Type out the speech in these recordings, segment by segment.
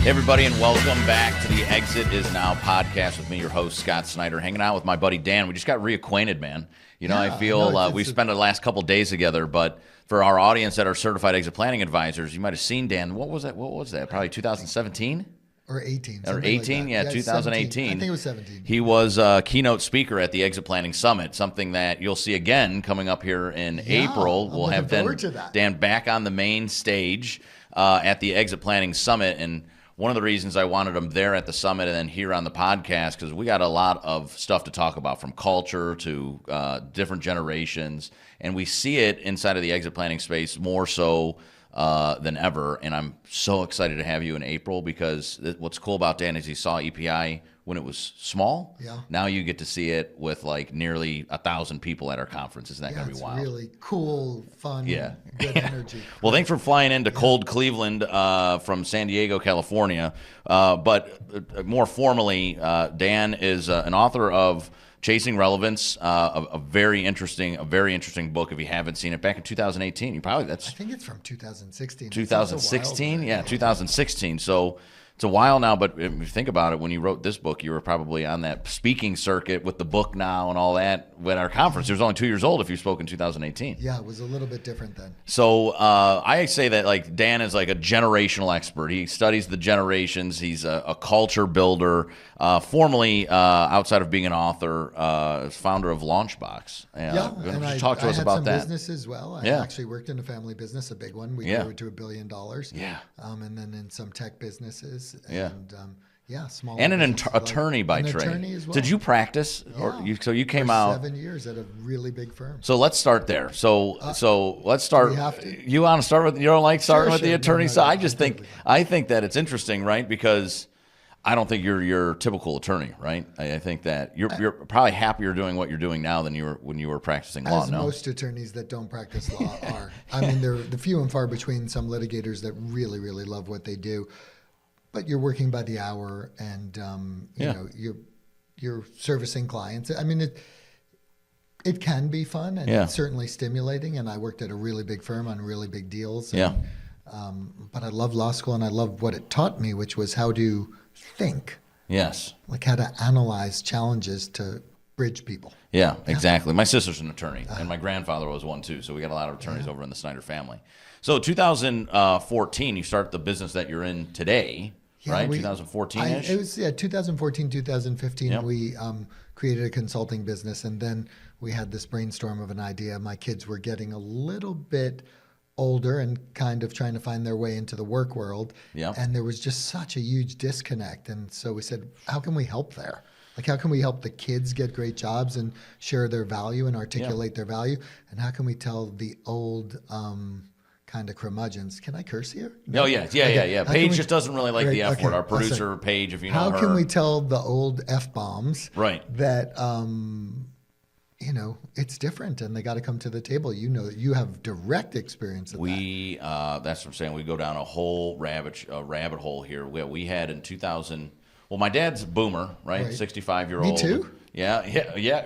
Everybody, and welcome back to the Exit Is Now podcast with me, your host, Scott Snyder, hanging out with my buddy Dan. We just got reacquainted, man. I feel we spent the last couple days together, but for our audience that are certified exit planning advisors, you might have seen Dan. What was that? Probably 2017? Or 18. Or 18? Like yeah, 2018. 17. I think it was 17. He was a keynote speaker at the Exit Planning Summit, something that you'll see again coming up here in April. We'll have Dan back on the main stage at the Exit Planning Summit, and one of the reasons I wanted him there at the summit and then here on the podcast, because we got a lot of stuff to talk about, from culture to different generations, and we see it inside of the exit planning space more so than ever. And I'm so excited to have you in April, because what's cool about Dan is he saw EPI when it was small. Yeah. Now you get to see it with like nearly 1,000 people at our conference. Isn't that going to be wild? It's really cool, fun, good energy. Well, thanks for flying into cold Cleveland from San Diego, California. But more formally, Dan is an author of Chasing Relevance, a very interesting book. If you haven't seen it, back in 2018, I think it's from 2016. 2016, yeah, 2016. So it's a while now, but if you think about it, when you wrote this book, you were probably on that speaking circuit with the book now and all that at our conference. It was only 2 years old if you spoke in 2018. Yeah, it was a little bit different then. So I say that like Dan is like a generational expert. He studies the generations. He's a culture builder. Formerly, outside of being an author, founder of Launchbox. And talk to us about that. I had some business as well. I actually worked in a family business, a big one. We grew it to $1 billion. Yeah. And then in some tech businesses. Yeah. And small. And an attorney by trade. Attorney as well. Did you practice? Yeah. So you came for out 7 years at a really big firm. So let's start there. So let's start. We have to. You want to start with? You don't like starting with the Sure. attorney No, side? I think that it's interesting, right? Because I don't think you're your typical attorney, right? I think that you're probably happier doing what you're doing now than you were when you were practicing law. As most attorneys that don't practice law are. I mean, they're the few and far between. Some litigators that really, really love what they do. But you're working by the hour, and you're servicing clients. I mean, it can be fun, and it's certainly stimulating. And I worked at a really big firm on really big deals. And, but I love law school, and I love what it taught me, which was how to think. Yes. Like how to analyze challenges to bridge people. Yeah, exactly. My sister's an attorney, and my grandfather was one too. So we got a lot of attorneys over in the Snyder family. So 2014, you start the business that you're in today. Right, 2014-ish? It was 2014, 2015. Yep. We created a consulting business, and then we had this brainstorm of an idea. My kids were getting a little bit older and kind of trying to find their way into the work world, and there was just such a huge disconnect. And so we said, how can we help there? Like, how can we help the kids get great jobs and share their value and articulate their value? And how can we tell the old kind of curmudgeons? Can I curse here? No? Oh, yeah. Paige just doesn't really like the F word. Our producer, Paige, if you know her. How can we tell the old F-bombs that, it's different and they got to come to the table? You have direct experience of that. That's what I'm saying. We go down a whole rabbit hole here. We had in 2000, well, my dad's a boomer, right? 65-year-old. Me too. Yeah.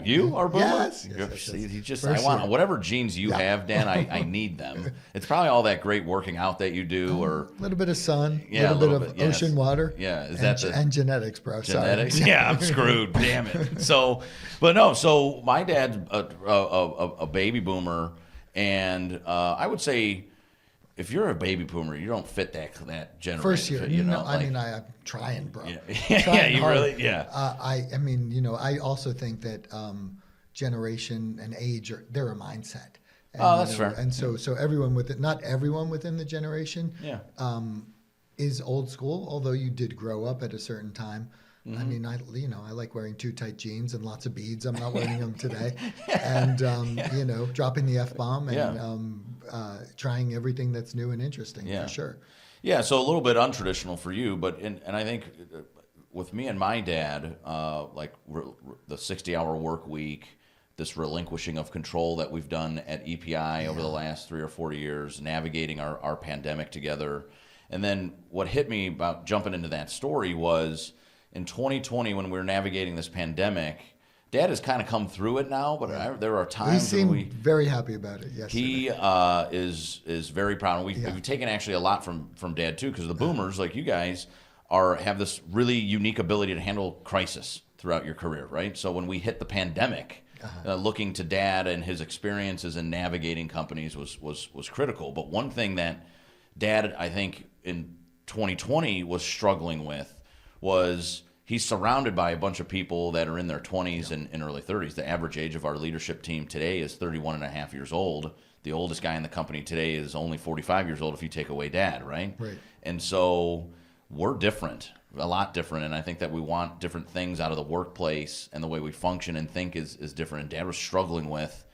You are a boomer? Yes. I want whatever genes you have, Dan. I need them. It's probably all that great working out that you do, or a little bit of sun, a little bit of ocean water. Yeah, and genetics, bro. Genetics. Sorry. Yeah, I'm screwed. Damn it. So my dad's a baby boomer, and I would say, if you're a baby boomer, you don't fit that generation. First year, I'm trying, bro. Yeah, you hard. Really, yeah. I also think that generation and age they're a mindset. And, that's fair. And so everyone not everyone within the generation, is old school. Although you did grow up at a certain time. Mm-hmm. I mean, I like wearing too tight jeans and lots of beads. I'm not wearing them today. And, dropping the F-bomb and trying everything that's new and interesting, for sure. Yeah, so a little bit untraditional for you, but and I think with me and my dad, the 60-hour work week, this relinquishing of control that we've done at EPI over the last 3 or 4 years, navigating our pandemic together. And then what hit me about jumping into that story was, in 2020, when we were navigating this pandemic, Dad has kind of come through it now, but there are times he seemed very happy about it. Yes, he is very proud. We've taken actually a lot from Dad too, because the boomers like you guys have this really unique ability to handle crisis throughout your career, right? So when we hit the pandemic, looking to Dad and his experiences in navigating companies was critical. But one thing that Dad, I think, in 2020 was struggling with was he's surrounded by a bunch of people that are in their 20s and early 30s. The average age of our leadership team today is 31 and a half years old. The oldest guy in the company today is only 45 years old if you take away Dad, right? Right. And so we're different, a lot different, and I think that we want different things out of the workplace, and the way we function and think is different. And Dad was struggling with,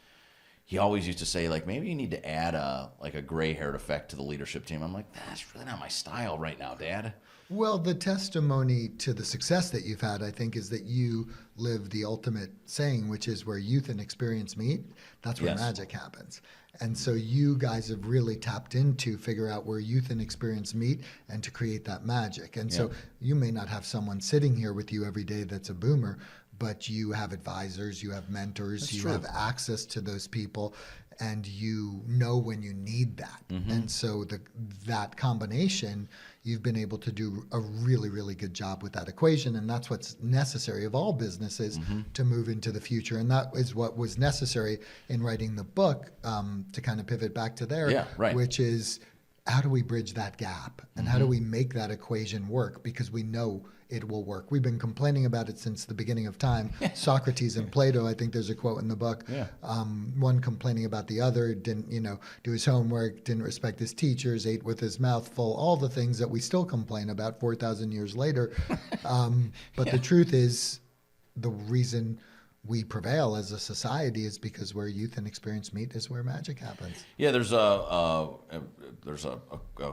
he always used to say, like, maybe you need to add a gray-haired effect to the leadership team. I'm like, that's really not my style right now, Dad. Well, the testimony to the success that you've had, I think, is that you live the ultimate saying, which is where youth and experience meet, that's where magic happens. And so you guys have really tapped into figure out where youth and experience meet and to create that magic. And so you may not have someone sitting here with you every day that's a boomer, but you have advisors, you have mentors, That's you true. have access to those people, and you know when you need that. And so that combination, you've been able to do a really, really good job with that equation. And that's what's necessary of all businesses to move into the future. And that is what was necessary in writing the book, to kind of pivot back to there, which is how do we bridge that gap? And how do we make that equation work? Because we know it will work. We've been complaining about it since the beginning of time. Socrates and Plato, I think there's a quote in the book, one complaining about the other, didn't, do his homework, didn't respect his teachers, ate with his mouth full, all the things that we still complain about 4,000 years later. But the truth is, the reason we prevail as a society is because where youth and experience meet is where magic happens. Yeah, there's a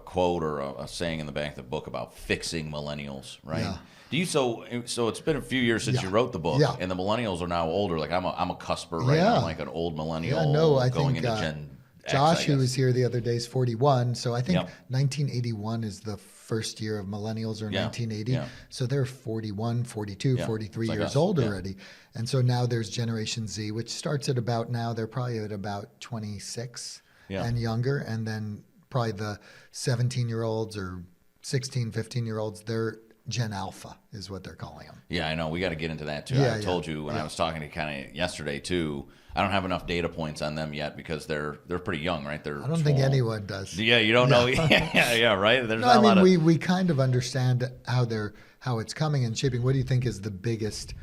quote or a saying in the back of the book about fixing millennials, right? Yeah. Do you so it's been a few years since you wrote the book, and the millennials are now older. Like I'm a cusper, right? I'm like an old millennial going into Gen X, Josh, who was here the other day, is 41. So I think 1981 is the first year of millennials, or 1980. Yeah. So they're 41, 42, 43 years old already. And so now there's Generation Z, which starts at about now, they're probably at about 26 and younger. And then probably the 17-year-olds or 16, 15-year-olds, they're Gen Alpha is what they're calling them. Yeah, I know. We got to get into that too. I told you when I was talking to kind of yesterday too, I don't have enough data points on them yet because they're pretty young, right? They're I don't think anyone does. Yeah, you don't know. Yeah, right. There's not a lot we kind of understand how it's coming and shaping. What do you think is the biggest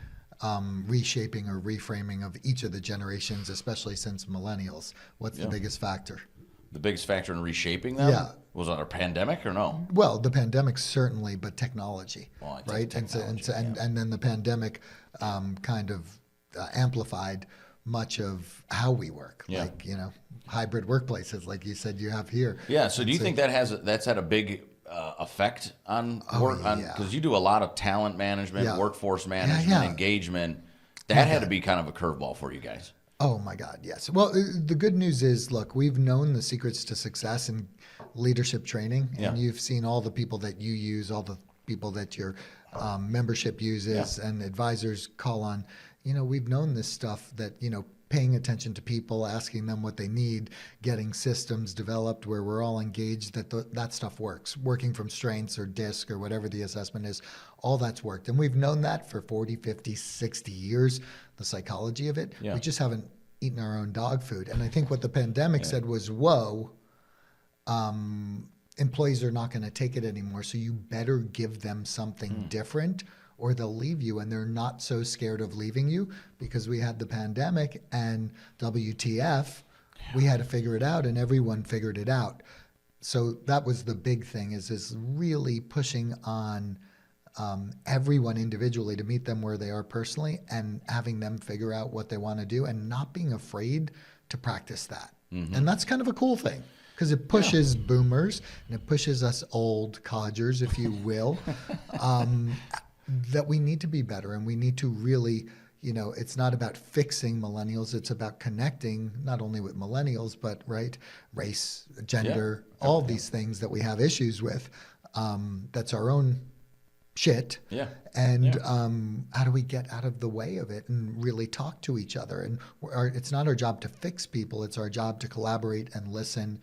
reshaping or reframing of each of the generations, especially since millennials? What's the biggest factor? The biggest factor in reshaping them? Yeah. Was it a pandemic or no? Well, the pandemic certainly, but technology, right? Technology, and then the pandemic kind of amplified much of how we work, like hybrid workplaces, like you said you have here. Yeah. So do you think that's had a big effect on work? Because you do a lot of talent management, workforce management, engagement. That had to be kind of a curveball for you guys. Oh my God, yes. Well, the good news is, look, we've known the secrets to success in leadership training, and you've seen all the people that you use, all the people that your membership uses and advisors call on. We've known this stuff that, paying attention to people, asking them what they need, getting systems developed where we're all engaged, that stuff works. Working from strengths or DISC or whatever the assessment is, all that's worked. And we've known that for 40, 50, 60 years, the psychology of it. We just haven't eaten our own dog food. And I think what the pandemic said was, whoa, employees are not going to take it anymore, so you better give them something different, or they'll leave you, and they're not so scared of leaving you because we had the pandemic and WTF, we had to figure it out, and everyone figured it out. So that was the big thing, is really pushing on everyone individually to meet them where they are personally and having them figure out what they want to do and not being afraid to practice that. And that's kind of a cool thing, because it pushes boomers and it pushes us old codgers, if you will, that we need to be better, and we need to really, it's not about fixing millennials, it's about connecting not only with millennials, but race, gender, all these things that we have issues with, that's our own shit. And how do we get out of the way of it and really talk to each other? And it's not our job to fix people, it's our job to collaborate and listen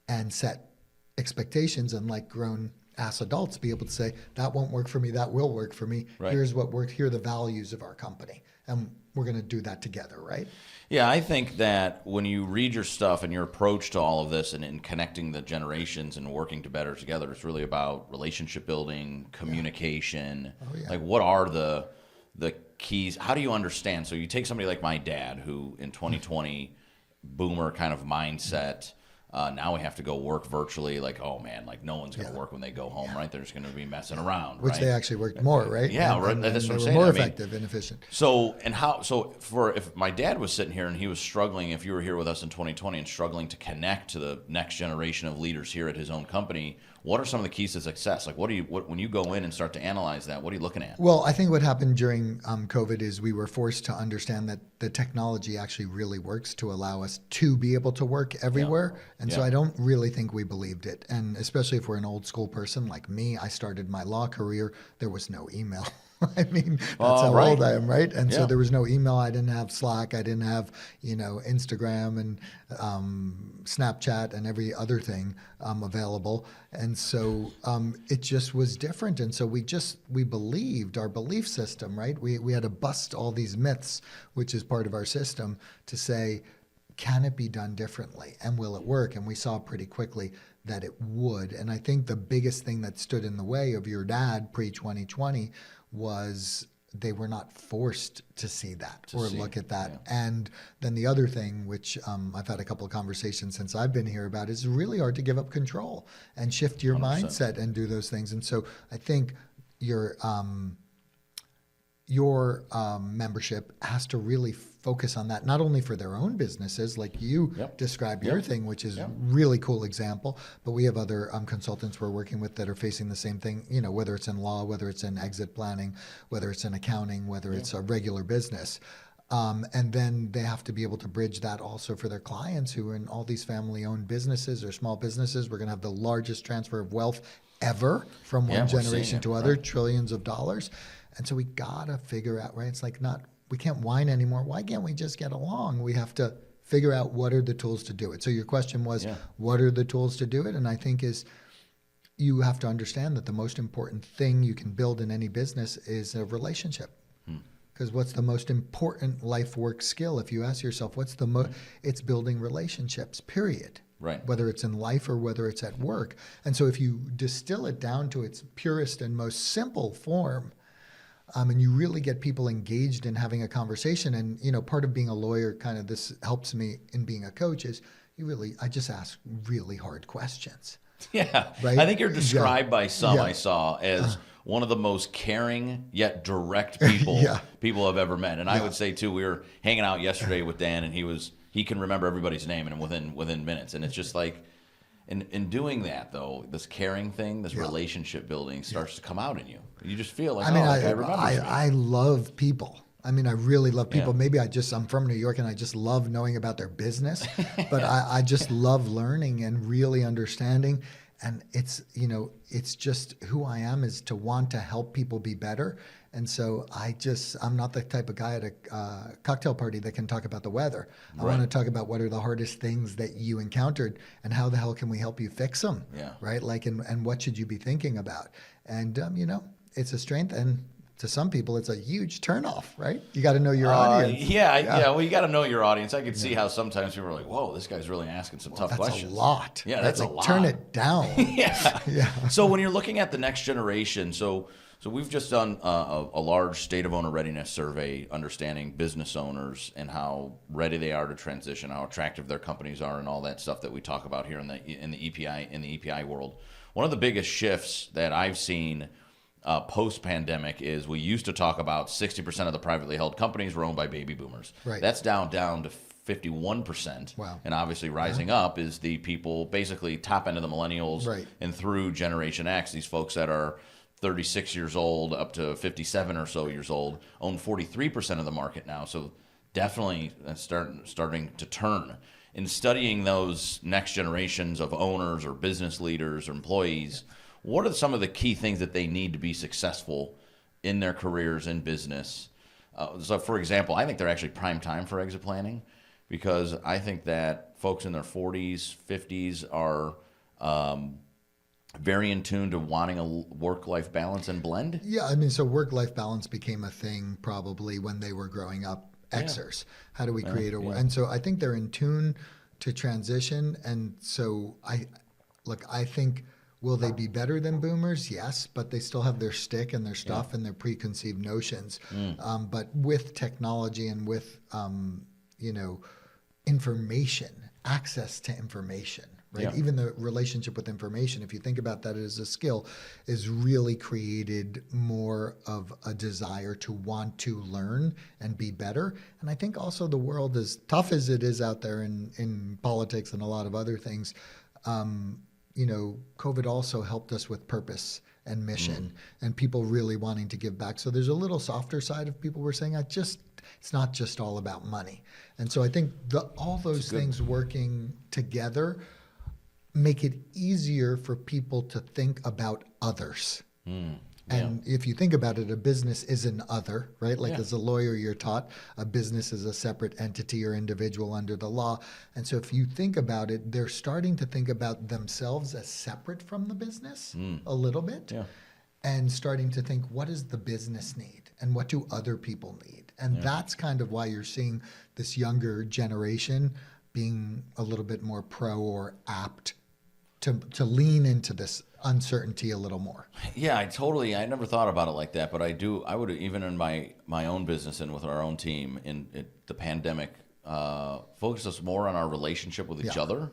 and set expectations. And like grown as adults, be able to say, that won't work for me, that will work for me. Right. Here's what worked, here are the values of our company. And we're going to do that together, right? Yeah, I think that when you read your stuff and your approach to all of this and in connecting the generations and working to better together, it's really about relationship building, communication. Oh, yeah. Like, what are the keys? How do you understand? So you take somebody like my dad, who in 2020, boomer kind of mindset. Now we have to go work virtually. Like, oh man, like no one's going to work when they go home, right? They're just going to be messing around, Which right? they actually worked more, right? Yeah, and that's what I'm they saying. were more effective and efficient. So if my dad was sitting here and he was struggling, if you were here with us in 2020 and struggling to connect to the next generation of leaders here at his own company, what are some of the keys to success? Like, when you go in and start to analyze that, what are you looking at? Well, I think what happened during COVID is we were forced to understand that the technology actually really works to allow us to be able to work everywhere. Yeah. And so I don't really think we believed it. And especially if we're an old school person like me, I started my law career, there was no email. I mean, that's how old I am, right? And so there was no email. I didn't have Slack. I didn't have, Instagram and Snapchat and every other thing available. And so it just was different. And so we believed our belief system, right? We had to bust all these myths, which is part of our system, to say, can it be done differently? And will it work? And we saw pretty quickly that it would. And I think the biggest thing that stood in the way of your dad pre-2020 was they were not forced to see that or look at that. Yeah. And then the other thing, which I've had a couple of conversations since I've been here about, is really hard to give up control and shift your 100%. Mindset and do those things. And so I think your membership has to really focus on that, not only for their own businesses, like you describe your thing, which is a really cool example, but we have other consultants we're working with that are facing the same thing, whether it's in law, whether it's in exit planning, whether it's in accounting, whether it's a regular business. And then they have to be able to bridge that also for their clients who are in all these family-owned businesses or small businesses. We're going to have the largest transfer of wealth ever from one generation to other, trillions of dollars. And so we gotta figure out, right? It's like we can't whine anymore. Why can't we just get along? We have to figure out what are the tools to do it. So your question was, what are the tools to do it? And I think you have to understand that the most important thing you can build in any business is a relationship. Because what's the most important life work skill? If you ask yourself, what's the most, it's building relationships, period. Right. Whether it's in life or whether it's at work. And so if you distill it down to its purest and most simple form, and you really get people engaged in having a conversation. And, part of being a lawyer, kind of this helps me in being a coach, is I just ask really hard questions. Yeah. Right? I think you're described by some I saw as one of the most caring yet direct people have ever met. And I would say, too, we were hanging out yesterday with Dan, and he can remember everybody's name and within minutes. And it's just like, in doing that, though, this caring thing, this relationship building starts to come out in you. You just feel like, I love people. I mean, I really love people. Maybe I'm from New York and I just love knowing about their business, but I just love learning and really understanding. And it's just who I am, is to want to help people be better. And so I'm not the type of guy at a cocktail party that can talk about the weather. I want to talk about what are the hardest things that you encountered and how the hell can we help you fix them, right? Like, and what should you be thinking about? And, it's a strength, and to some people, it's a huge turnoff, right? You got to know your audience. Well, you got to know your audience. I can see how sometimes people are like, whoa, this guy's really asking some tough questions. That's a lot. Yeah, that's a lot. Turn it down. So when you're looking at the next generation, so we've just done a large state of owner readiness survey, understanding business owners and how ready they are to transition, how attractive their companies are, and all that stuff that we talk about here in the EPI world. One of the biggest shifts that I've seen post-pandemic is we used to talk about 60% of the privately held companies were owned by baby boomers. Right. That's down to 51%. Wow. And obviously rising up is the people, basically top end of the millennials and through Generation X, these folks that are 36 years old up to 57 or so years old, own 43% of the market now. So definitely starting to turn. In studying those next generations of owners or business leaders or employees, what are some of the key things that they need to be successful in their careers in business? So, for example, I think they're actually prime time for exit planning, because I think that folks in their 40s, 50s are very in tune to wanting a work-life balance and blend? Yeah, I mean, so work-life balance became a thing probably when they were growing up. Xers, how do we create a? And so I think they're in tune to transition. And so I think, will they be better than boomers? Yes, but they still have their stick and their stuff and their preconceived notions. But with technology and with information, access to information, right? Yeah. Even the relationship with information, if you think about that as a skill, is really created more of a desire to want to learn and be better. And I think also the world, as tough as it is out there in politics and a lot of other things, COVID also helped us with purpose and mission and people really wanting to give back. So there's a little softer side of people were saying, it's not just all about money. And so I think all those things working together make it easier for people to think about others. And if you think about it, a business is an other, right? Like as a lawyer, you're taught a business is a separate entity or individual under the law. And so if you think about it, they're starting to think about themselves as separate from the business a little bit. And starting to think, what does the business need? And what do other people need? And that's kind of why you're seeing this younger generation being a little bit more pro or apt to lean into this uncertainty a little more. Yeah, I never thought about it like that, but I would, even in my own business and with our own team, the pandemic focus us more on our relationship with each other.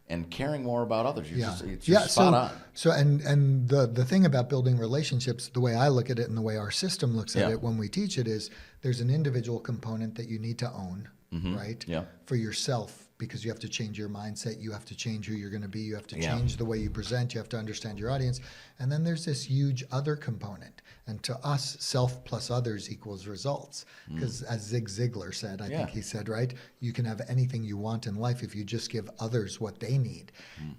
And caring more about others. It's just spot on. So and the thing about building relationships, the way I look at it and the way our system looks at it when we teach it, is there's an individual component that you need to own, right? For yourself, because you have to change your mindset, you have to change who you're going to be, you have to change the way you present, you have to understand your audience. And then there's this huge other component. And to us, self plus others equals results. Because as Zig Ziglar said, I think he said, right, you can have anything you want in life if you just give others what they need.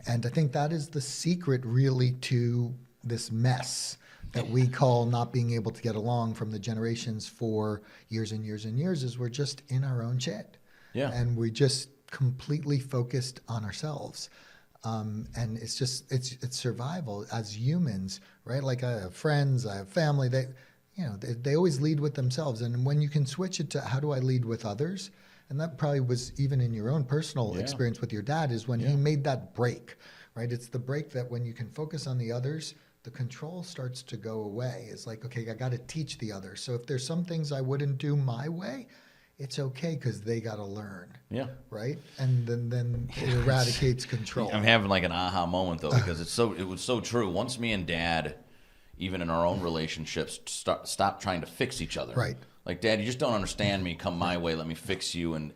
And I think that is the secret really to this mess that we call not being able to get along from the generations for years and years and years, is we're just in our own shit. And we just completely focused on ourselves. And it's survival as humans, right? Like I have friends, I have family, they always lead with themselves. And when you can switch it to how do I lead with others? And that probably was even in your own personal experience with your dad, is when he made that break, right? It's the break that when you can focus on the others, the control starts to go away. It's like, okay, I got to teach the others. So if there's some things I wouldn't do my way, it's okay because they got to learn. Right? And then it eradicates control. I'm having like an aha moment though, because it was so true. Once me and Dad, even in our own relationships, stop trying to fix each other. Right. Like, Dad, you just don't understand me. Come my way. Let me fix you and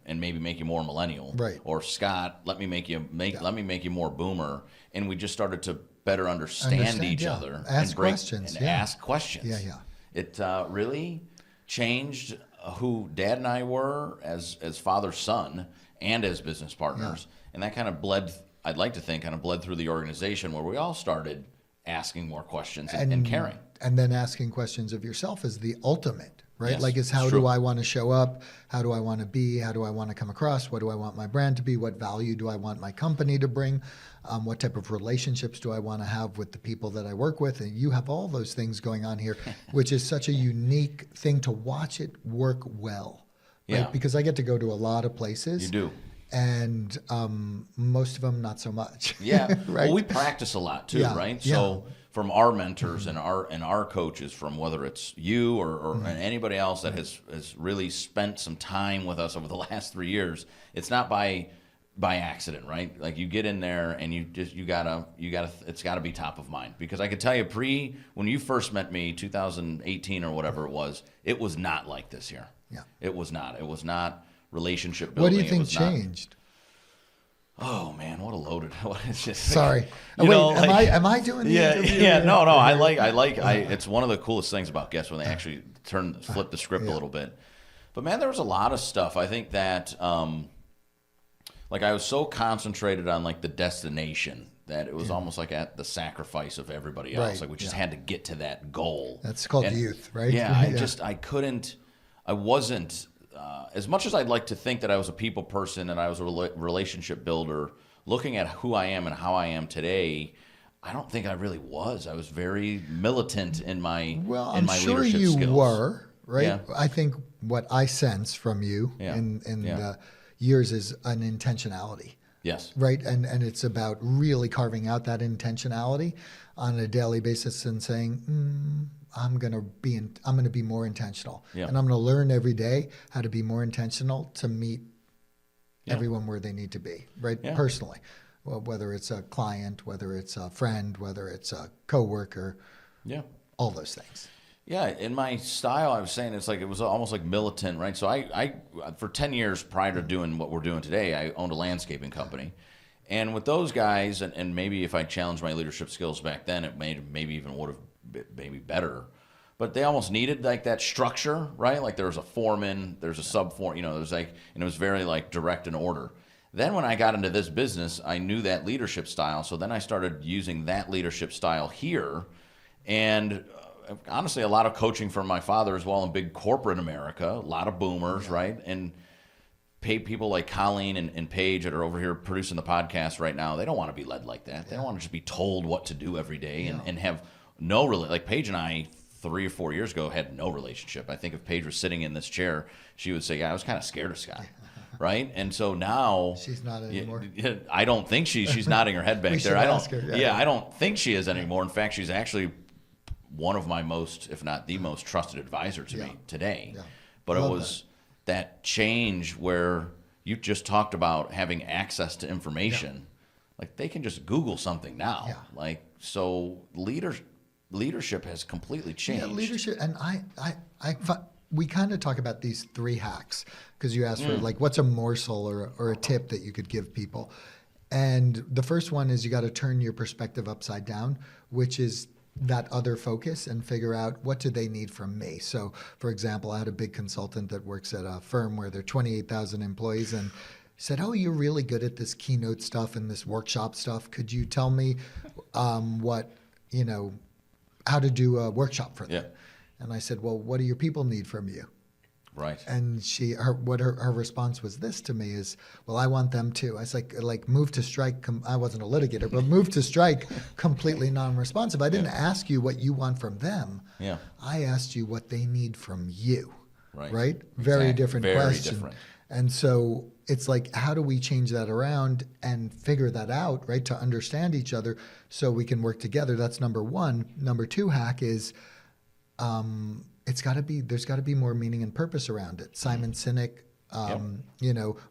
maybe make you more millennial. Right. Or Scott, let me make you more boomer. And we just started to better understand each other. Ask questions. Ask questions. It really changed who Dad and I were as father son and as business partners, and that kind of bled. I'd like to think kind of bled through the organization, where we all started asking more questions and caring, and then asking questions of yourself is the ultimate, right? Like, is how do I want to show up? How do I want to be? How do I want to come across? What do I want my brand to be? What value do I want my company to bring? What type of relationships do I want to have with the people that I work with? And you have all those things going on here, which is such a unique thing to watch it work well, right? Because I get to go to a lot of places. You do. And most of them not so much. Right? Well, we practice a lot too, right? So from our mentors and our coaches, from whether it's you or anybody else that has really spent some time with us over the last 3 years, it's not by accident, right? Like, you get in there and you gotta it's gotta be top of mind. Because I could tell you, when you first met me, 2018 or whatever it was not like this here. It was not relationship building. What do you think changed? Oh man, what a loaded! It's just sorry. Am I doing the interview? No. It's one of the coolest things about guests when they actually flip the script a little bit. But man, there was a lot of stuff. I think that like, I was so concentrated on like the destination that it was almost like at the sacrifice of everybody else. Like, we just had to get to that goal. That's called youth, right? I wasn't. As much as I'd like to think that I was a people person and I was a relationship builder, looking at who I am and how I am today, I don't think I really was. I was very militant in my I'm sure leadership you skills. were, right? Yeah. I think what I sense from you in the years is an intentionality. Yes. Right. And it's about really carving out that intentionality on a daily basis and saying, I'm going to be more intentional. Yeah. And I'm going to learn every day how to be more intentional to meet everyone where they need to be, right? Yeah. Personally. Well, whether it's a client, whether it's a friend, whether it's a coworker, all those things. Yeah, in my style, I was saying it was almost like militant, right? So I for 10 years prior to doing what we're doing today, I owned a landscaping company. And with those guys, and maybe if I challenged my leadership skills back then, it maybe even would have been maybe better. But they almost needed like that structure, right? Like there was a foreman, there's a sub-foreman, there's and it was very like direct and order. Then when I got into this business, I knew that leadership style. So then I started using that leadership style here. And honestly, a lot of coaching from my father as well in big corporate America, a lot of boomers, right? And people like Colleen and Paige that are over here producing the podcast right now, they don't want to be led like that. They don't want to just be told what to do every day and have no like Paige and I 3 or 4 years ago had no relationship. I think if Paige was sitting in this chair, she would say, yeah, I was kind of scared of Scott. Right, and so now she's not anymore. I don't think she's nodding her head back there. I don't. I don't think she is anymore. In fact, she's actually one of my most, if not the most trusted advisor to me today. Yeah. But it was that change where you just talked about having access to information. Yeah. Like they can just Google something now. Yeah. Like so, leadership has completely changed. Yeah, leadership, and we kind of talk about these 3 hacks because you asked for like what's a morsel or a tip that you could give people. And the first one is you got to turn your perspective upside down, which is that other focus and figure out what do they need from me. So for example, I had a big consultant that works at a firm where there are 28,000 employees and said, oh, you're really good at this keynote stuff and this workshop stuff. Could you tell me how to do a workshop for them? Yeah. And I said, well, what do your people need from you? Right. And her response was this to me is, well, I want them to. I was like move to strike. I wasn't a litigator, but move to strike completely non-responsive. I didn't ask you what you want from them. Yeah. I asked you what they need from you. Right. Right? Very different question. Different. And so it's like, how do we change that around and figure that out, right? To understand each other so we can work together. That's number 1. Number 2 hack is, there's got to be more meaning and purpose around it. Simon Sinek,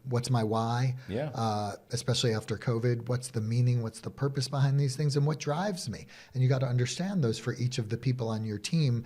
what's my why? Yeah. Especially after COVID, what's the meaning? What's the purpose behind these things? And what drives me? And you got to understand those for each of the people on your team.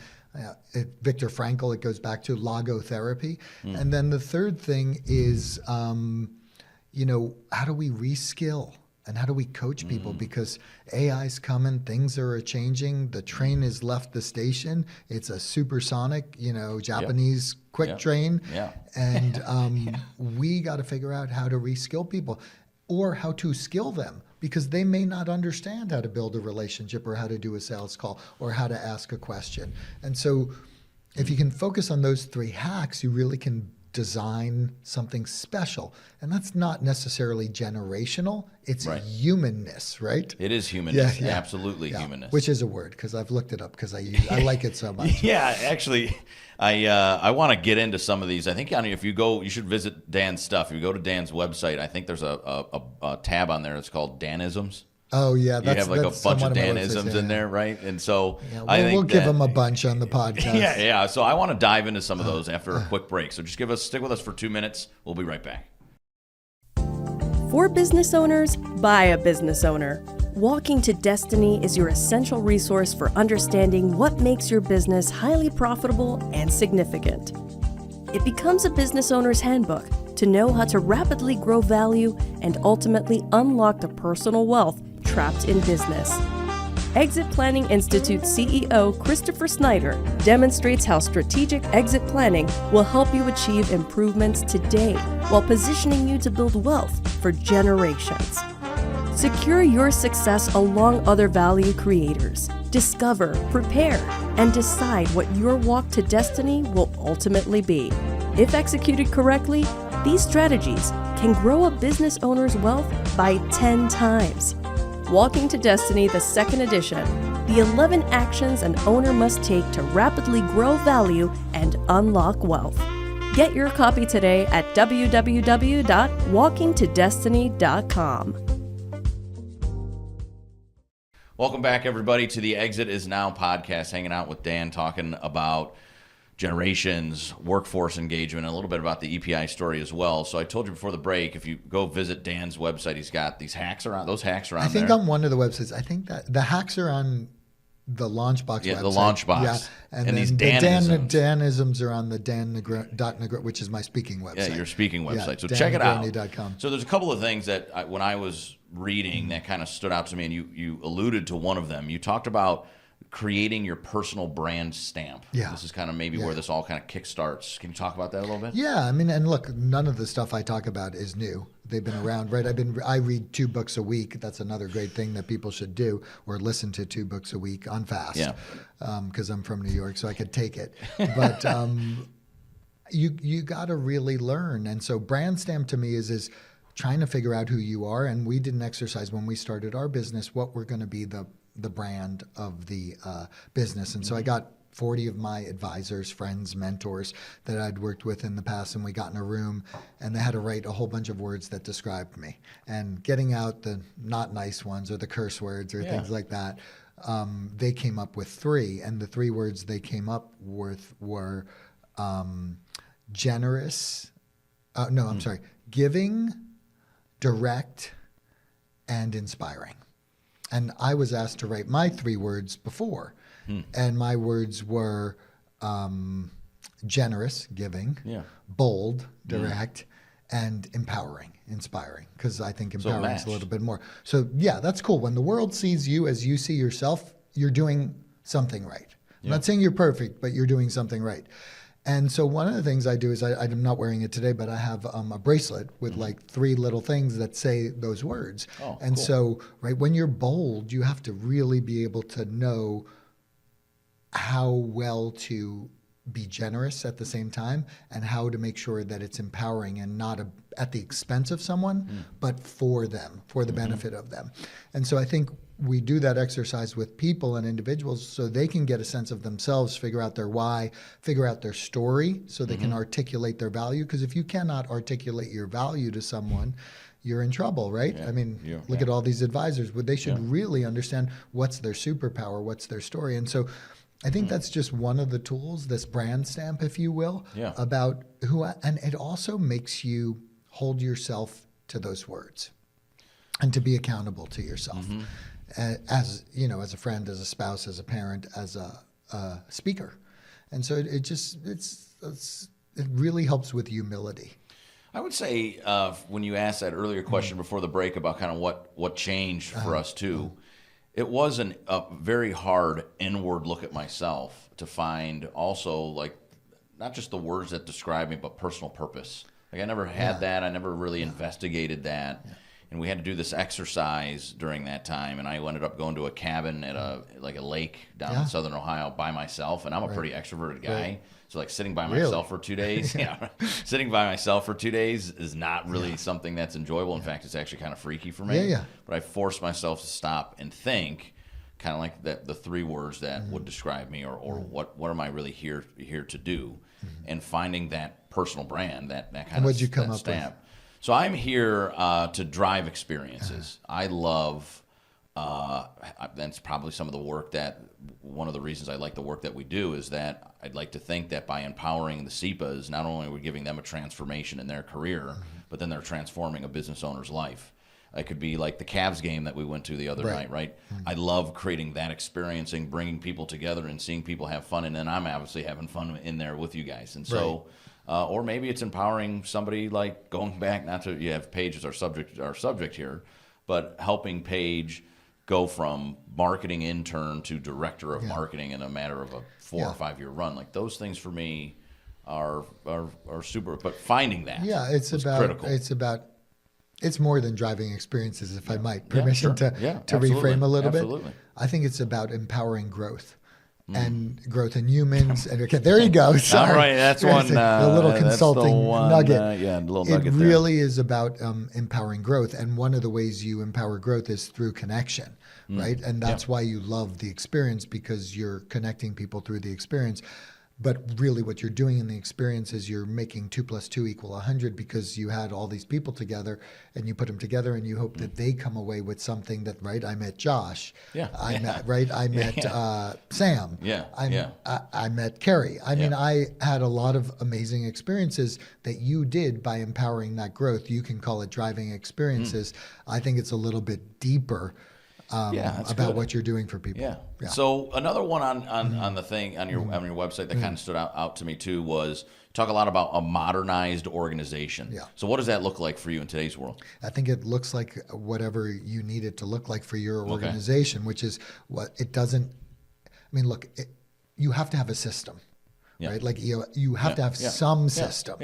Viktor Frankl, it goes back to logotherapy. And then the third thing is, how do we reskill? And how do we coach people? Because AI's coming, things are changing. The train has left the station. It's a supersonic, Japanese quick train. Yeah. And we got to figure out how to reskill people or how to skill them because they may not understand how to build a relationship or how to do a sales call or how to ask a question. And so if you can focus on those 3 hacks, you really can design something special. And that's not necessarily generational. It's humanness, right? It is humanness. Yeah. Absolutely humanness. Which is a word because I've looked it up because I like it so much. Yeah, actually, I want to get into some of these. I think if you go, you should visit Dan's stuff. If you go to Dan's website, I think there's a tab on there that's called Danisms. Oh yeah, you have like a bunch of Danisms in there, right? And so we'll give them a bunch on the podcast. Yeah. So I want to dive into some of those after a quick break. So just stick with us for 2 minutes. We'll be right back. For business owners, by a business owner. Walking to Destiny is your essential resource for understanding what makes your business highly profitable and significant. It becomes a business owner's handbook to know how to rapidly grow value and ultimately unlock the personal wealth trapped in business. Exit Planning Institute CEO Christopher Snyder demonstrates how strategic exit planning will help you achieve improvements today while positioning you to build wealth for generations. Secure your success along other value creators. Discover, prepare, and decide what your walk to destiny will ultimately be. If executed correctly, these strategies can grow a business owner's wealth by 10 times. Walking to Destiny, the second edition. The 11 actions an owner must take to rapidly grow value and unlock wealth. Get your copy today at www.walkingtodestiny.com. Welcome back, everybody, to the Exit Is Now podcast, hanging out with Dan, talking about generations, workforce engagement, and a little bit about the EPI story as well. So I told you before the break, if you go visit Dan's website, he's got these hacks around. Those hacks are on there. I think on one of the websites, I think that the hacks are on the Launchbox website. Yeah, the Launchbox. Yeah, and these the Danisms. Danisms are on the Dan Negroni, which is my speaking website. Yeah, your speaking website. Yeah, so check it out. DanNegroni.com. So there's a couple of things that when I was reading that kind of stood out to me, and you alluded to one of them. You talked about creating your personal brand stamp. Yeah. This is kind of maybe where this all kind of kickstarts. Can you talk about that a little bit? Yeah, I mean, and look, none of the stuff I talk about is new. They've been around, right? I read 2 books a week. That's another great thing that people should do, or listen to 2 books a week on fast. Yeah. Because I'm from New York, so I could take it. But you got to really learn. And so brand stamp to me is trying to figure out who you are. And we did an exercise when we started our business, what we're going to be the brand of the business. And so I got 40 of my advisors, friends, mentors that I'd worked with in the past, and we got in a room and they had to write a whole bunch of words that described me, and getting out the not nice ones or the curse words or things like that. They came up with 3, and the 3 words they came up with were generous. Giving, direct, and inspiring. And I was asked to write my 3 words before. And my words were generous, giving, bold, direct, and empowering, inspiring. Because I think empowering is a little bit more. So yeah, that's cool. When the world sees you as you see yourself, you're doing something right. I'm not saying you're perfect, but you're doing something right. And so one of the things I do is I'm not wearing it today, but I have a bracelet with like 3 little things that say those words. Oh, and cool. so, right, when you're bold, you have to really be able to know how well to be generous at the same time, and how to make sure that it's empowering and not at the expense of someone, but for them, for the benefit of them. And so I think we do that exercise with people and individuals so they can get a sense of themselves, figure out their why, figure out their story so they can articulate their value. Because if you cannot articulate your value to someone, you're in trouble, right? I mean, look at all these advisors. They should really understand what's their superpower, what's their story. And so I think that's just one of the tools, this brand stamp, if you will, about who, and it also makes you hold yourself to those words and to be accountable to yourself. As you know, as a friend, as a spouse, as a parent, as a speaker. And so it really helps with humility. I would say when you asked that earlier question before the break about kind of what changed for us too, it was a very hard inward look at myself to find also like not just the words that describe me, but personal purpose. Like I never had that. I never really investigated that. And we had to do this exercise during that time. And I ended up going to a cabin at a lake down in southern Ohio by myself. And I'm a pretty extroverted guy. So like sitting by myself for 2 days, sitting by myself for 2 days is not really something that's enjoyable. In fact, it's actually kind of freaky for me. But I forced myself to stop and think, kind of like the 3 words that would describe me, or what am I really here to do, and finding that personal brand, that kind and what'd you come up stamp. With? So I'm here to drive experiences. I love. That's probably some of the work that one of the reasons I like the work that we do is that I'd like to think that by empowering the SEPAs, not only are we giving them a transformation in their career, but then they're transforming a business owner's life. It could be like the Cavs game that we went to the other night, right? I love creating that experience and bringing people together and seeing people have fun, and then I'm obviously having fun in there with you guys. And so, or maybe it's empowering somebody, like going back, not to, you have Paige as our subject here, but helping Paige go from marketing intern to director of marketing in a matter of a 4 or 5 year run. Like those things for me are super, but finding that critical. It's more than driving experiences, if I might. Permission to absolutely. reframe a little Absolutely. bit. I think it's about empowering growth. and growth in humans. And okay, there you go. Sorry. All right, that's one. A little consulting nugget. A little it nugget really is about empowering growth. And one of the ways you empower growth is through connection, right? And that's why you love the experience, because you're connecting people through the experience. But really what you're doing in the experience is you're making 2 + 2 = 100, because you had all these people together and you put them together and you hope that they come away with something that, right? I met Josh. I met Sam. I met Carrie. I mean, I had a lot of amazing experiences that you did by empowering that growth. You can call it driving experiences. I think it's a little bit deeper about what you're doing for people. Yeah. So another one on the thing on your website that kind of stood out to me too was talk a lot about a modernized organization. Yeah. So what does that look like for you in today's world? I think it looks like whatever you need it to look like for your organization, which is what it doesn't. I mean, look, you have to have a system, right? Like you have to have some system.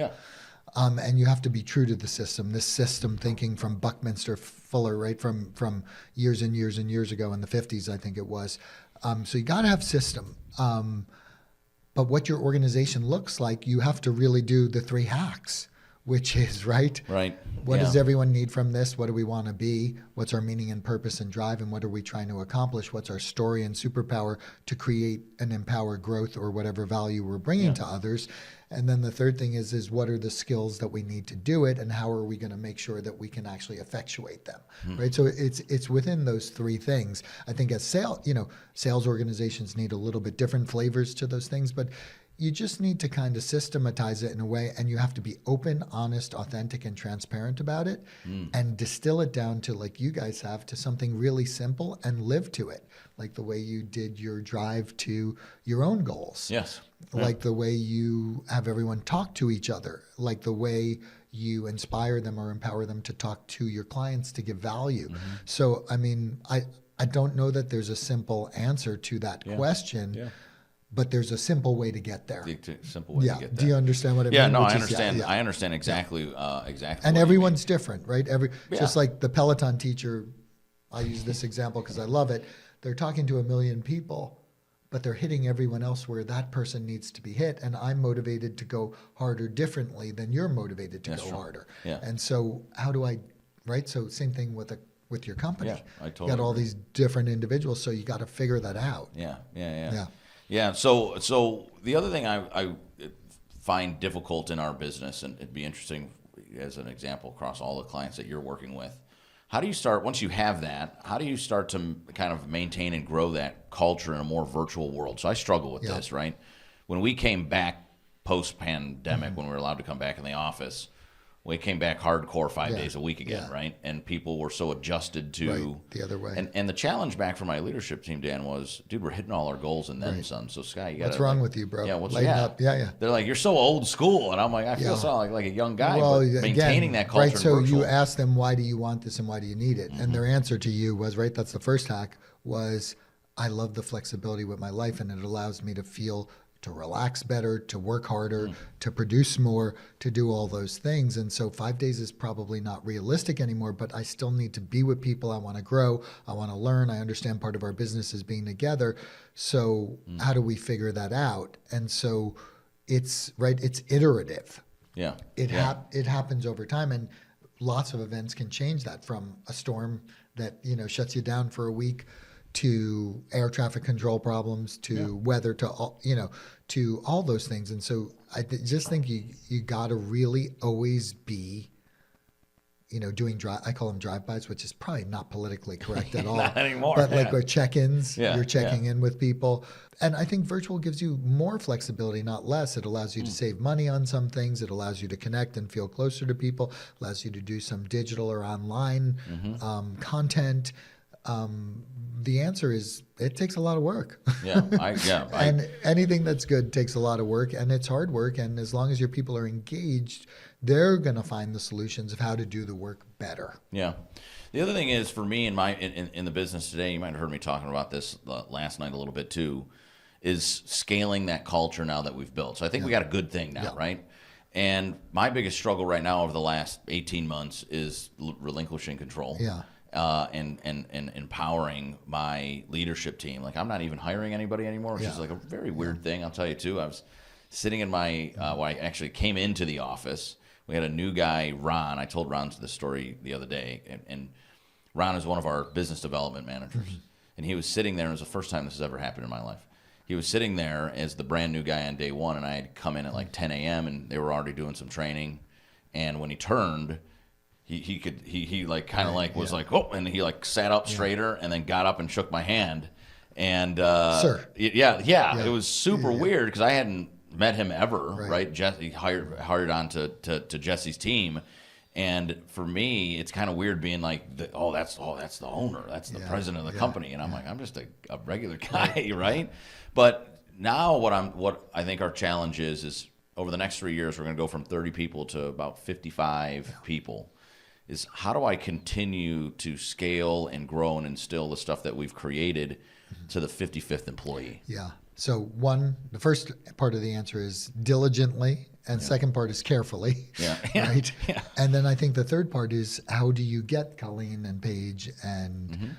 And you have to be true to the system. This system thinking from Buckminster Fuller, right, from years and years and years ago in the 50s, I think it was. So you got to have system. But what your organization looks like, you have to really do the 3 hacks, which is, right? What does everyone need from this? What do we want to be? What's our meaning and purpose and drive? And what are we trying to accomplish? What's our story and superpower to create and empower growth or whatever value we're bringing to others? And then the third thing is what are the skills that we need to do it, and how are we going to make sure that we can actually effectuate them, right? So it's within those 3 things. I think as sales organizations need a little bit different flavors to those things, but you just need to kind of systematize it in a way, and you have to be open, honest, authentic, and transparent about it, and distill it down to, like you guys have, to something really simple and live to it, like the way you did your drive to your own goals. Like the way you have everyone talk to each other, like the way you inspire them or empower them to talk to your clients to give value. So, I mean, I don't know that there's a simple answer to that question. But there's a simple way to get there. Simple way to get there. Do you understand what I mean? Yeah, no, I understand. I understand exactly. Exactly. And everyone's different, right? Just like the Peloton teacher, I use this example because I love it. They're talking to 1 million people, but they're hitting everyone else where that person needs to be hit. And I'm motivated to go harder differently than you're motivated to go harder. And so how do I, right? So same thing with your company. I totally you got all agree. these different individuals, so you got to figure that out. Yeah. So the other thing I find difficult in our business, and it'd be interesting as an example across all the clients that you're working with, how do you start, once you have that, how do you start to kind of maintain and grow that culture in a more virtual world? So I struggle with this, right? When we came back post-pandemic, when we were allowed to come back in the office, we came back hardcore 5 days a week again, right? And people were so adjusted to the other way. And the challenge back for my leadership team, Dan, was, dude, we're hitting all our goals and then some. So Scott, you got what's wrong with you, bro? Yeah, Lighten up. They're like, you're so old school, and I'm like, I feel so like a young guy. Well, but maintaining that culture. Right. So you ask them, why do you want this and why do you need it? And their answer to you was, right. That's the first hack. Was, I love the flexibility with my life, and it allows me to feel, to relax better, to work harder, to produce more, to do all those things. And so 5 days is probably not realistic anymore, but I still need to be with people. I want to grow. I want to learn. I understand part of our business is being together. So how do we figure that out? And so it's iterative. It happens over time, and lots of events can change that, from a storm that, shuts you down for a week, to air traffic control problems, to weather, to all, to all those things. And so I just think you got to really always be, doing I call them drive-bys, which is probably not politically correct at all. Not anymore. But like with check-ins, you're checking in with people. And I think virtual gives you more flexibility, not less. It allows you to save money on some things. It allows you to connect and feel closer to people. Allows you to do some digital or online content. The answer is, it takes a lot of work. And anything that's good takes a lot of work, and it's hard work. And as long as your people are engaged, they're going to find the solutions of how to do the work better. Yeah. The other thing is, for me in the business today, you might have heard me talking about this last night a little bit too, is scaling that culture now that we've built. So I think we got a good thing now, right? And my biggest struggle right now over the last 18 months is relinquishing control. and empowering my leadership team. Like, I'm not even hiring anybody anymore, which is like a very weird thing. I'll tell you too. I was sitting in my well, I actually came into the office. We had a new guy, Ron. I told Ron the story the other day, and Ron is one of our business development managers. And he was sitting there, and it was the first time this has ever happened in my life. He was sitting there as the brand new guy on day one, and I had come in at like 10 a.m., and they were already doing some training. And when he turned, he like kind of like was like, oh, and he like sat up straighter and then got up and shook my hand. And Sir. It was super weird because I hadn't met him ever, right? Jesse hired on to Jesse's team. And for me, it's kind of weird being like, that's the owner, that's the president of the company, and I'm like, I'm just a regular guy, right? But now what I think our challenge is over the next 3 years, we're going to go from 30 people to about 55 people. Is how do I continue to scale and grow and instill the stuff that we've created to the 55th employee? Yeah. So the first part of the answer is diligently, and second part is carefully, right? And then I think the third part is how do you get Colleen and Paige and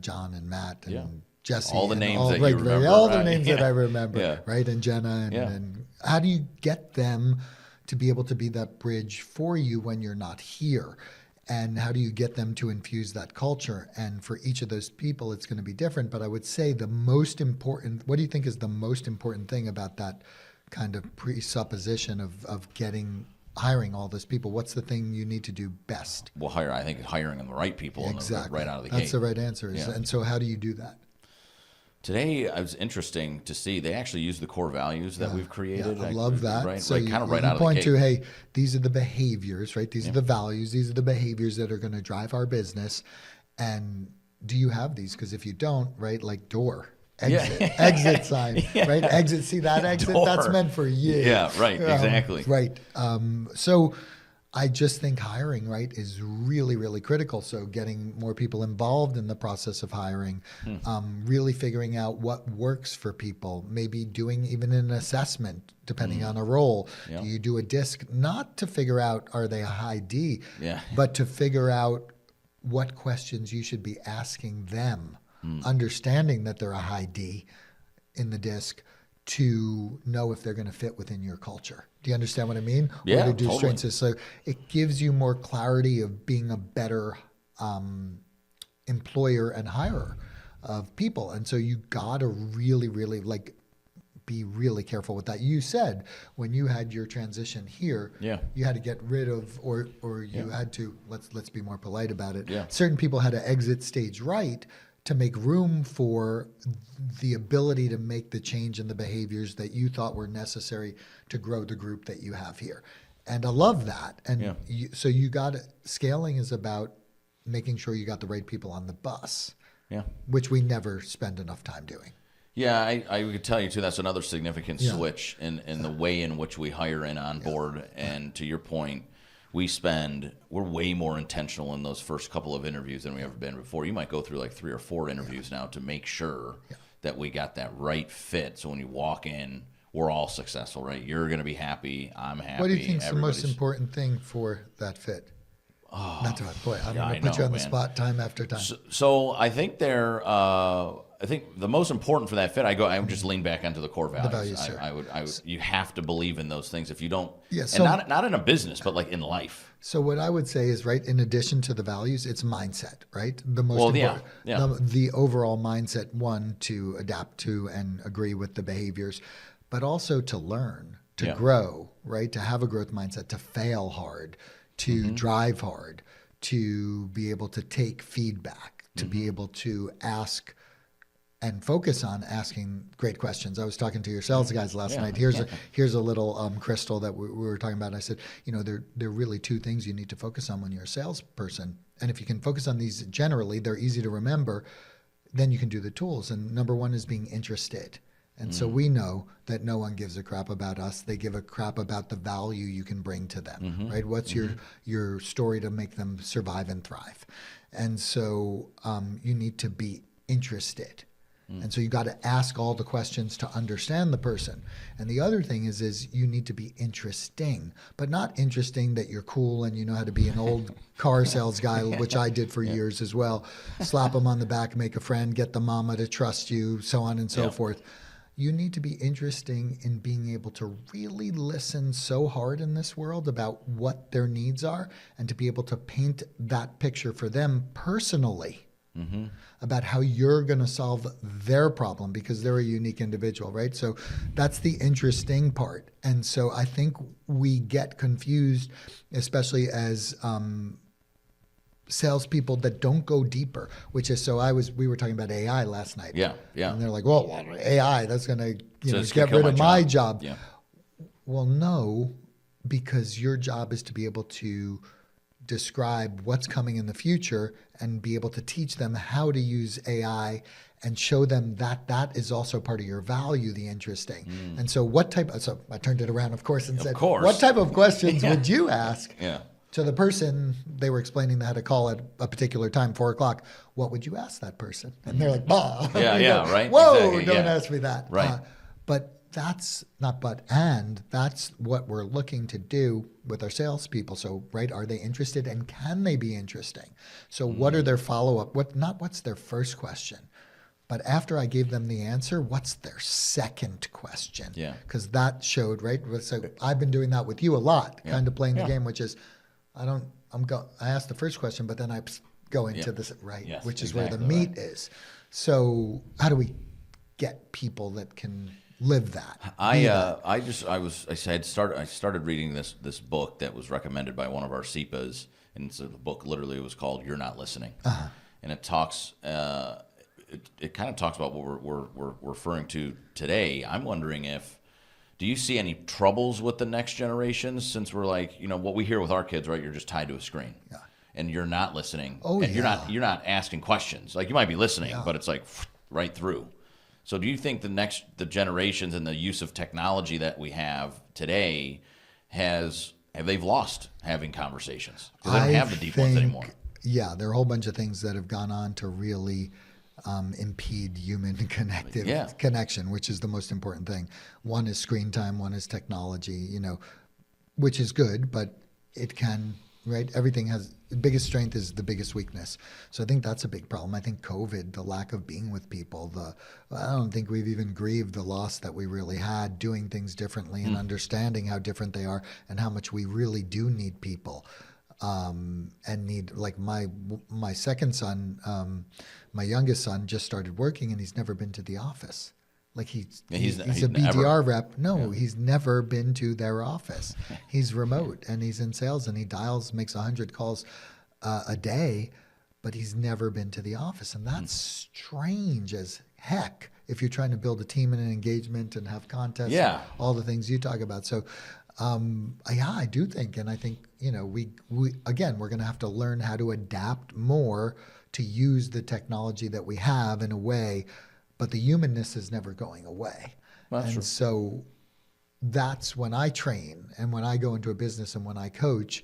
John and Matt and Jesse, all the names all, that you remember, all the names that I remember, right? And Jenna, Yeah. and how do you get them to be able to be that bridge for you when you're not here? And how do you get them to infuse that culture? And for each of those people, it's going to be different. But I would say the most important, what do you think is the most important thing about that kind of presupposition of hiring all those people? What's the thing you need to do best? Well, I think hiring the right people Exactly. right out of the gate. That's the right answer. Yeah. And so how do you do that? Today, it was interesting to see they actually use the core values that we've created. I love that. Right, so like kind of right you out of the point gate. to, hey, these are the behaviors, right? These are the values. These are the behaviors that are going to drive our business. And do you have these? Because if you don't, right, like door, exit, exit sign, right? Exit, see that exit? Door. That's meant for you. Yeah, right, exactly. Right. So I just think hiring, right, is really, really critical. So getting more people involved in the process of hiring, really figuring out what works for people, maybe doing even an assessment depending on a role. Yeah. Do you do a disc, not to figure out are they a high D, Yeah. but to figure out what questions you should be asking them, understanding that they're a high D in the disc, to know if they're going to fit within your culture. Do you understand what I mean? Yeah, or to do totally. strengths. So it gives you more clarity of being a better employer and hirer of people. And so you got to really, really be really careful with that. You said when you had your transition here, you had to get rid of, or you had to, let's be more polite about it. Yeah. Certain people had to exit stage right to make room for the ability to make the change in the behaviors that you thought were necessary to grow the group that you have here. And I love that. And so you got scaling is about making sure you got the right people on the bus, which we never spend enough time doing. Yeah, I could tell you too. That's another significant switch in the way in which we hire and onboard. And to your point, we're way more intentional in those first couple of interviews than we ever been before. You might go through like 3 or 4 interviews now to make sure that we got that right fit. So when you walk in, we're all successful, right? You're going to be happy. I'm happy. What do you think is the most important thing for that fit? Oh, not to boy, I'm going to put you on the spot time after time. So I think I think the most important for that fit, I would just lean back onto the core values. The values, sure. I would. You have to believe in those things. If you don't, so, and not in a business, but like in life. So what I would say is, right, in addition to the values, it's mindset, right? The most important, the overall mindset, one, to adapt to and agree with the behaviors, but also to learn, to grow, right? To have a growth mindset, to fail hard, to drive hard, to be able to take feedback, to be able to ask and focus on asking great questions. I was talking to your sales guys last night. Here's a little crystal that we were talking about. And I said, there are really 2 things you need to focus on when you're a salesperson. And if you can focus on these generally, they're easy to remember, then you can do the tools. And number 1 is being interested. And so we know that no one gives a crap about us. They give a crap about the value you can bring to them, right? What's your story to make them survive and thrive? And so you need to be interested. And so you got to ask all the questions to understand the person. And the other thing is you need to be interesting, but not interesting that you're cool and you know how to be an old car sales guy, which I did for years as well. Slap them on the back, make a friend, get the mama to trust you, so on and so forth. You need to be interesting in being able to really listen so hard in this world about what their needs are and to be able to paint that picture for them personally. About how you're going to solve their problem because they're a unique individual, right? So that's the interesting part. And so I think we get confused, especially as salespeople that don't go deeper, which is, we were talking about AI last night. Yeah. And they're like, well, AI, that's going to get rid of my job. Yeah. Well, no, because your job is to be able to describe what's coming in the future and be able to teach them how to use AI and show them that that is also part of your value, the interesting. And so so I turned it around, of course, and said, what type of questions would you ask to the person? They were explaining they had a call at a particular time, 4:00. What would you ask that person? And they're like, bah. Right. Whoa, exactly. don't ask me that. Right. That's what we're looking to do with our salespeople. So, right, are they interested and can they be interesting? So what are their follow-up? What's their first question? But after I gave them the answer, what's their second question? Yeah. Because that showed, right? So I've been doing that with you a lot, kind of playing the game, which is, I ask the first question, but then I go into this, right? Yes, which is where the meat is. So how do we get people that can live that? I started reading this book that was recommended by one of our CEPAs, and the book literally was called "You're Not Listening," and it talks. It kind of talks about what we're referring to today. I'm wondering do you see any troubles with the next generations, since we're like, what we hear with our kids, right? You're just tied to a screen, and you're not listening. And you're not asking questions. Like, you might be listening, but it's like right through. So do you think the generations and the use of technology that we have today they've lost having conversations? Because they don't have the deep ones anymore. Yeah, there are a whole bunch of things that have gone on to really impede human connection, which is the most important thing. One is screen time, one is technology, which is good, but it can, right? Everything has, the biggest strength is the biggest weakness. So I think that's a big problem. I think COVID, the lack of being with people, I don't think we've even grieved the loss that we really had doing things differently and understanding how different they are and how much we really do need people. And need, like my second son, my youngest son just started working and he's never been to the office. Like he's a BDR rep. No, he's never been to their office. He's remote and he's in sales and he makes 100 calls a day, but he's never been to the office. And that's strange as heck if you're trying to build a team and an engagement and have contests, and all the things you talk about. So I do think, and I think, we again, we're going to have to learn how to adapt more to use the technology that we have in a way, but the humanness is never going away. That's true. So that's when I train and when I go into a business and when I coach,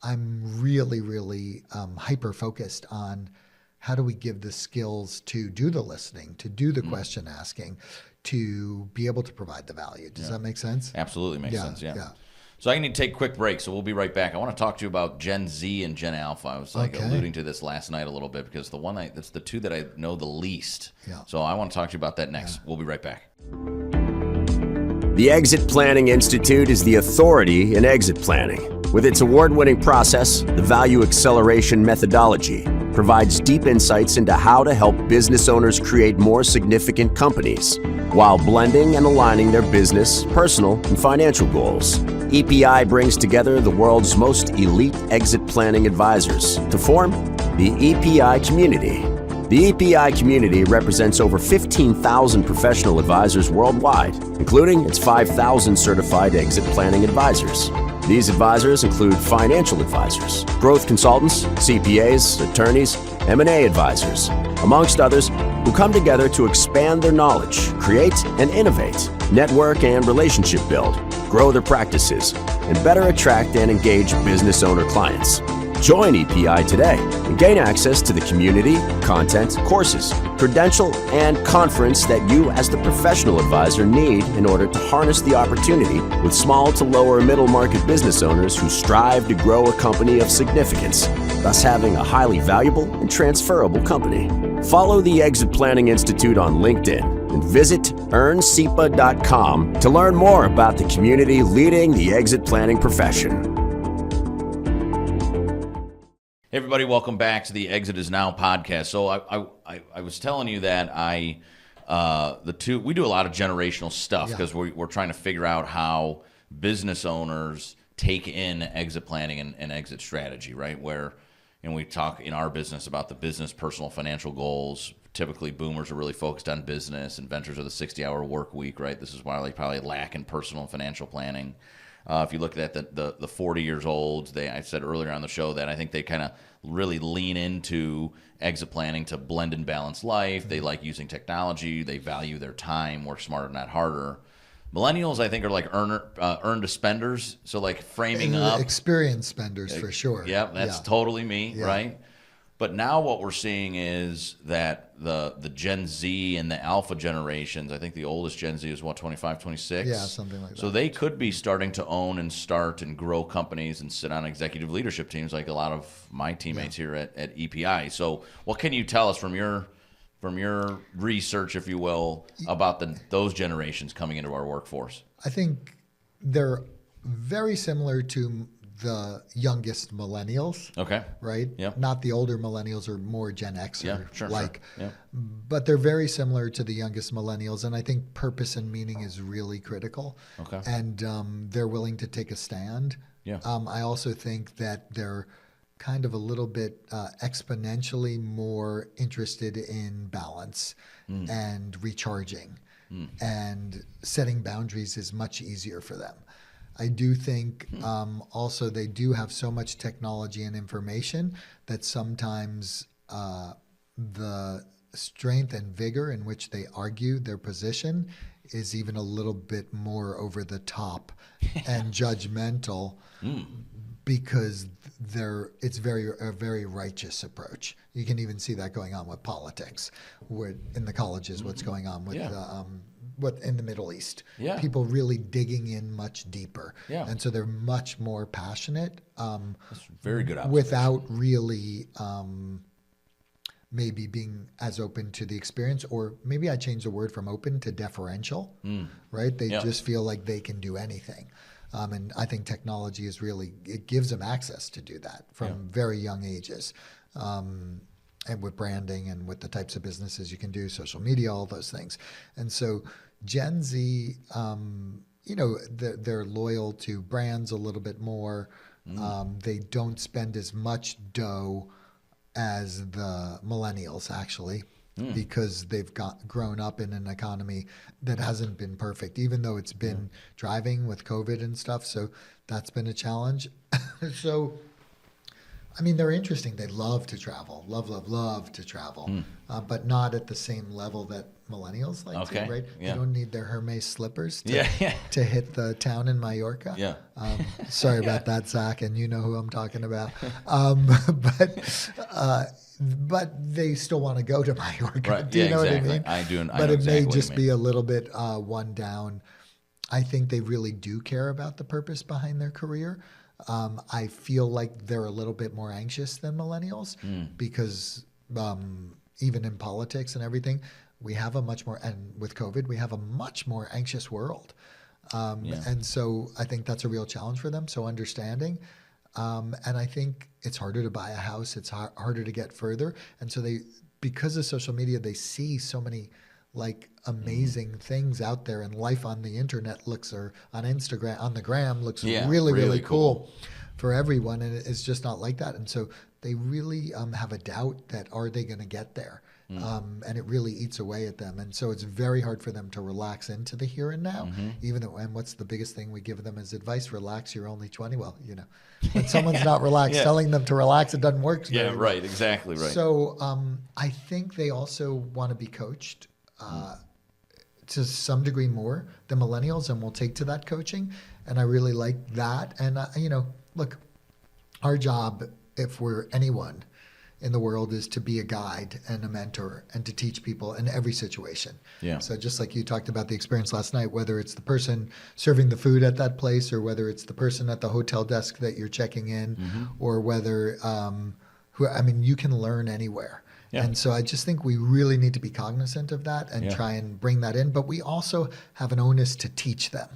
I'm really, really hyper focused on how do we give the skills to do the listening, to do the question asking, to be able to provide the value. Does that make sense? Absolutely makes sense, yeah. So I need to take a quick break, so we'll be right back. I want to talk to you about Gen Z and Gen Alpha. I was alluding to this last night a little bit because that's the two that I know the least. Yeah. So I want to talk to you about that next. We'll be right back. The Exit Planning Institute is the authority in exit planning. With its award-winning process, the Value Acceleration methodology provides deep insights into how to help business owners create more significant companies while blending and aligning their business, personal, and financial goals. EPI brings together the world's most elite exit planning advisors to form the EPI community. The EPI community represents over 15,000 professional advisors worldwide, including its 5,000 certified exit planning advisors. These advisors include financial advisors, growth consultants, CPAs, attorneys, M&A advisors, amongst others, who come together to expand their knowledge, create and innovate, network and relationship build, grow their practices, and better attract and engage business owner clients. Join EPI today and gain access to the community, content, courses, credential, and conference that you as the professional advisor need in order to harness the opportunity with small to lower middle market business owners who strive to grow a company of significance, thus having a highly valuable and transferable company. Follow the Exit Planning Institute on LinkedIn and visit earnsepa.com to learn more about the community leading the exit planning profession. Hey everybody, welcome back to the Exit Is Now podcast. So I was telling you that we do a lot of generational stuff because we're trying to figure out how business owners take in exit planning and exit strategy, right? Where, we talk in our business about the business, personal, financial goals. Typically, boomers are really focused on business, and ventures are the 60-hour work week, right? This is why they probably lack in personal and financial planning. If you look at the 40 years olds, I said earlier on the show that I think they kind of really lean into exit planning to blend and balance life. They like using technology. They value their time, work smarter, not harder. Millennials, I think, are like earn to spenders. So like framing up. Experienced spenders for sure. Yeah, that's totally me, right? But now what we're seeing is that the Gen Z and the Alpha generations, I think the oldest Gen Z is 25, 26? Yeah, something like that. So they could be starting to own and start and grow companies and sit on executive leadership teams like a lot of my teammates here at EPI. So what can you tell us from your research, if you will, about those generations coming into our workforce? I think they're very similar to the youngest millennials. Okay. Right? Yep. Not the older millennials or more Gen X sure. Yep. But they're very similar to the youngest millennials. And I think purpose and meaning is really critical. Okay. And they're willing to take a stand. Yeah. I also think that they're kind of a little bit exponentially more interested in balance and recharging. And setting boundaries is much easier for them. I do think also they do have so much technology and information that sometimes the strength and vigor in which they argue their position is even a little bit more over the top and judgmental because it's a very righteous approach. You can even see that going on with politics, in the colleges, what's going on with what in the Middle East. Yeah. People really digging in much deeper. Yeah. And so they're much more passionate. That's very good observation. Without really maybe being as open to the experience, or maybe I changed the word from open to deferential, right? They just feel like they can do anything. And I think technology it gives them access to do that from very young ages. And with branding and with the types of businesses you can do, social media, all those things. And so Gen Z, they're loyal to brands a little bit more. They don't spend as much dough as the millennials, actually, because they've grown up in an economy that hasn't been perfect, even though it's been driving with COVID and stuff. So that's been a challenge. So I mean, they're interesting. They love to travel, love to travel, but not at the same level that millennials like to, right? Yeah. They don't need their Hermes slippers to hit the town in Mallorca. Yeah. Sorry about that, Zach, and you know who I'm talking about. But they still want to go to Mallorca. Right. Do you know exactly. what I mean? I do. But it may just be a little bit one down. I think they really do care about the purpose behind their career. I feel like they're a little bit more anxious than millennials because even in politics and everything, we have and with COVID, we have a much more anxious world. And so I think that's a real challenge for them. So understanding. And I think it's harder to buy a house. It's harder to get further. And so because of social media, they see so many amazing things out there, and life on the internet or on Instagram, on the gram looks really cool for everyone, and it's just not like that. And so they really have a doubt that are they going to get there, and it really eats away at them. And so it's very hard for them to relax into the here and now. Even though, and what's the biggest thing we give them as advice? Relax. You're only 20. Well, when someone's not relaxed, telling them to relax, it doesn't work. Right. Exactly right. So I think they also want to be coached. To some degree more than millennials, and we'll take to that coaching. And I really like that. And, look, our job if we're anyone in the world, is to be a guide and a mentor and to teach people in every situation. Yeah. So just like you talked about the experience last night, whether it's the person serving the food at that place or whether it's the person at the hotel desk that you're checking in, or whether, you can learn anywhere. Yeah. And so I just think we really need to be cognizant of that and try and bring that in. But we also have an onus to teach them.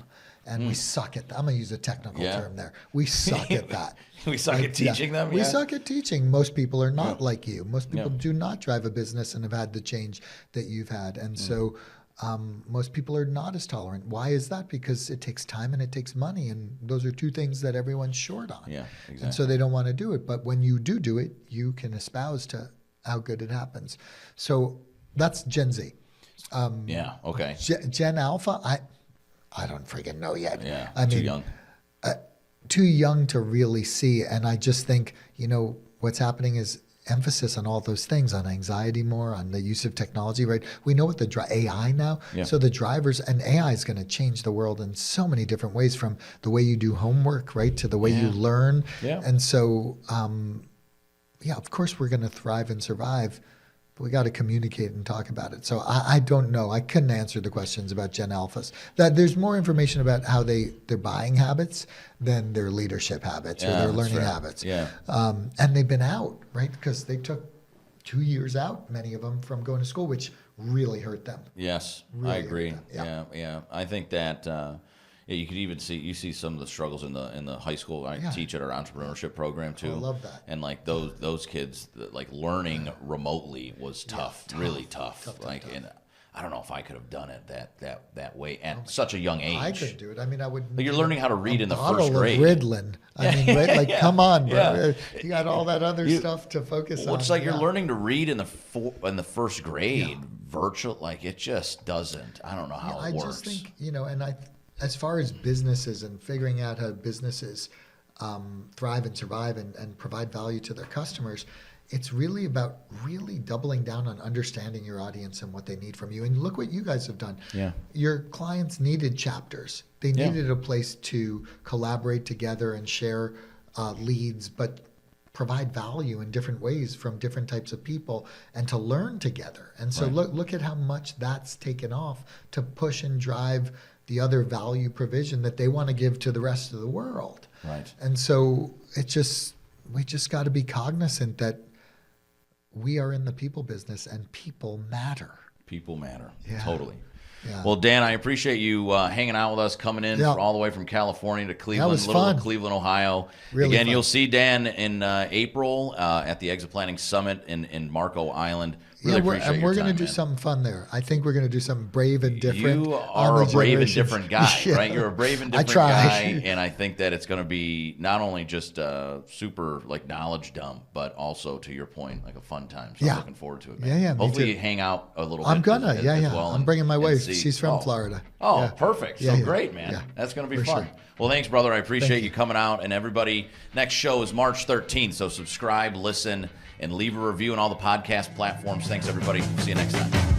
And we suck at that. I'm going to use a technical term there. We suck at that. We suck at teaching them? We suck at teaching. Most people are not like you. Most people do not drive a business and have had the change that you've had. And so most people are not as tolerant. Why is that? Because it takes time and it takes money. And those are two things that everyone's short on. Yeah, exactly. And so they don't want to do it. But when you do it, you can espouse to how good it happens. So that's Gen Z. Okay. Gen Alpha, I don't freaking know yet. Yeah, too young. Too young to really see. And I just think, what's happening is emphasis on all those things, on anxiety more, on the use of technology, right? We know what the AI now. Yeah. So the drivers, and AI is going to change the world in so many different ways, from the way you do homework, right, to the way you learn. Yeah. And so, of course we're going to thrive and survive, but we got to communicate and talk about it. So I don't know. I couldn't answer the questions about Gen Alphas. That there's more information about how their buying habits than their leadership habits or their learning habits. Yeah. And they've been out, right? Because they took 2 years out, many of them, from going to school, which really hurt them. Yes, Really I agree. hurt them. Yeah. I think that you could even see some of the struggles in the high school. I teach at our entrepreneurship program too. I love that. And like those kids, like learning remotely was tough, really tough. And I don't know if I could have done it that way at such a young age. I couldn't do it. I mean, I would. Like you're learning how to read in the first grade. Ritalin. Right? Come on, bro. Yeah. You got all that other stuff to focus on. It's like you're learning to read in the first grade, virtual. Like it just doesn't. I don't know how it works. I just think as far as businesses and figuring out how businesses thrive and survive and provide value to their customers, it's really about really doubling down on understanding your audience and what they need from you. And look what you guys have done. Yeah. Your clients needed chapters. They needed a place to collaborate together and share leads, but provide value in different ways from different types of people and to learn together. And so look at how much that's taken off to push and drive the other value provision that they want to give to the rest of the world. Right. And so we just got to be cognizant that we are in the people business and people matter. People matter. Yeah. Totally. Yeah. Well, Dan, I appreciate you hanging out with us, coming in all the way from California to Cleveland, was fun. Cleveland, Ohio. Really Again, fun. you'll see Dan in April at the Exit Planning Summit in Marco Island. Really appreciate your we're time, going to do man. something fun there. I think we're going to do something brave and different. You are a brave and different guy, Yeah. right? You're a brave and different guy, and I think that it's going to be not only just super like knowledge dump, but also to your point, like a fun time. So I'm looking forward to it, man. Yeah, me Hopefully too. you hang out a little I'm bit. gonna, as well. I'm bringing my and wife. see. She's from Florida. Oh, Yeah. perfect. Yeah, So yeah. great, man. Yeah. That's going to be For fun. sure. Well, thanks, brother. I appreciate Thank you coming out. And everybody, next show is March 13th. So subscribe, listen, and leave a review on all the podcast platforms. Thanks, everybody. See you next time.